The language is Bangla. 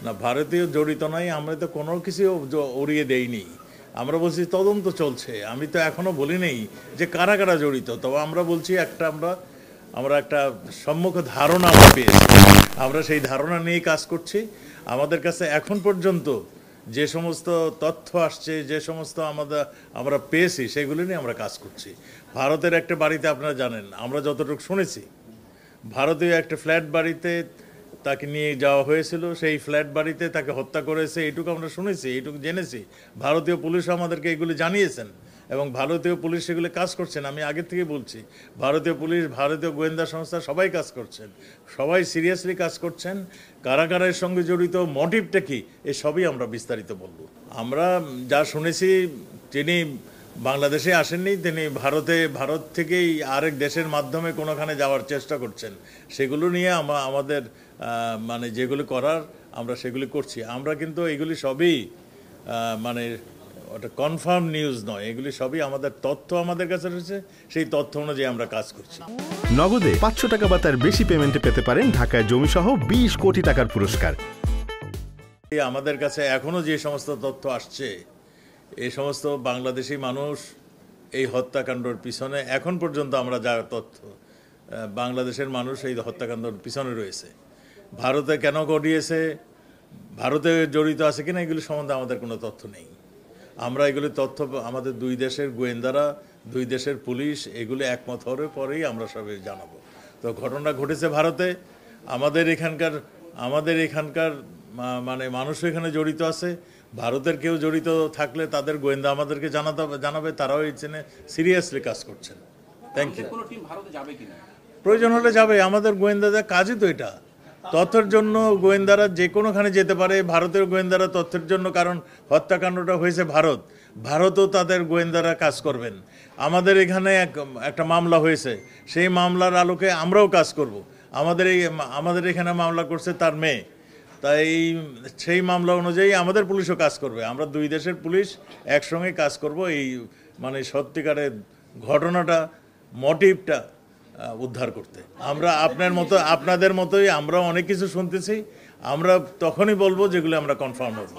না, ভারতীয় জড়িত নাই, আমরা তো কোনো কিছু উড়িয়ে দেইনি। আমরা বলছি তদন্ত চলছে। আমি তো এখনো বলি নেই যে কারা কারা জড়িত, তবে আমরা বলছি আমরা একটা সম্মুখ ধারণা আমরা পেয়েছি, আমরা সেই ধারণা নিয়েই কাজ করছি। আমাদের কাছে এখন পর্যন্ত যে সমস্ত তথ্য আসছে, যে সমস্ত আমরা পেয়েছি, সেগুলো নিয়ে আমরা কাজ করছি। ভারতের একটা বাড়িতে আপনারা জানেন, আমরা যতটুকু শুনেছি, ভারতীয় একটা ফ্ল্যাট বাড়িতে তাকে নিয়ে যাওয়া হয়েছিল, সেই ফ্ল্যাট বাড়িতে তাকে হত্যা করেছে, এইটুকু আমরা শুনেছি, এইটুকু জেনেছি। ভারতীয় পুলিশ আমাদেরকে এগুলি জানিয়েছেন এবং ভারতীয় পুলিশ সেগুলো কাজ করছেন। আমি আগে থেকে বলছি, ভারতীয় পুলিশ, ভারতীয় গোয়েন্দা সংস্থা সবাই কাজ করছেন, সবাই সিরিয়াসলি কাজ করছেন। কারা কারা এর সঙ্গে জড়িত, মোটিভটা কি, সবই আমরা বিস্তারিত বলব। আমরা যা শুনেছি, তিনি বাংলাদেশে আসেননি, তিনি ভারত থেকেই আরেক দেশের মাধ্যমে কোনোখানে যাওয়ার চেষ্টা করছেন। সেগুলো নিয়ে আমাদের মানে যেগুলো করার আমরা সেগুলি করছি। আমরা কিন্তু এগুলি সবই মানে ওটা কনফার্ম নিউজ নয়, এগুলি সবই আমাদের তথ্য আমাদের কাছে রয়েছে, সেই তথ্য অনুযায়ী আমরা কাজ করছি। নগদে 500 টাকা বা তার বেশি পেমেন্টে পেতে পারেন ঢাকায় জমিসহ 20 কোটি টাকার পুরস্কার। আমাদের কাছে এখনো যে সমস্ত তথ্য আসছে, এই সমস্ত বাংলাদেশি মানুষ এই হত্যাকাণ্ডের পিছনে, এখন পর্যন্ত আমরা যা তথ্য, বাংলাদেশের মানুষ এই হত্যাকাণ্ডের পিছনে রয়েছে। ভারতে কেন ঘটিয়েছে, ভারতে জড়িত আছে কিনা, এগুলি সম্বন্ধে আমাদের কোনো তথ্য নেই। আমরা এগুলি তথ্য আমাদের দুই দেশের গোয়েন্দারা, দুই দেশের পুলিশ এগুলি একমত হওয়ার পরেই আমরা সবাই জানাবো। তো ঘটনা ঘটেছে ভারতে, আমাদের এখানকার মানে মানুষও এখানে জড়িত আছে। ভারতের কেউ জড়িত থাকলে তাদের গোয়েন্দা আমাদেরকে জানাবে, তারাও এই জন্য সিরিয়াসলি কাজ করছেন। Thank you. প্রয়োজন হলে যাবে, আমাদের গোয়েন্দাদের কাজই তো এটা। তথ্যের জন্য গোয়েন্দারা যে কোনোখানে যেতে পারে, ভারতের গোয়েন্দারা তথ্যের জন্য, কারণ হত্যাকাণ্ডটা হয়েছে ভারতও তাদের গোয়েন্দারা কাজ করবেন। আমাদের এখানে একটা মামলা হয়েছে, সেই মামলার আলোকে আমরাও কাজ করব। আমাদের এখানে মামলা করছে তার মেয়ে, তাই সেই মামলা অনুযায়ী আমাদের পুলিশও কাজ করবে। আমরা দুই দেশের পুলিশ একসঙ্গে কাজ করব এই মানে সত্যিকারের ঘটনাটা, মোটিভটা উদ্ধার করতে। আমরা আপনাদের মতোই আমরাও অনেক কিছু শুনতেছি, আমরা তখনই বলবো যেগুলো আমরা কনফার্ম হবো।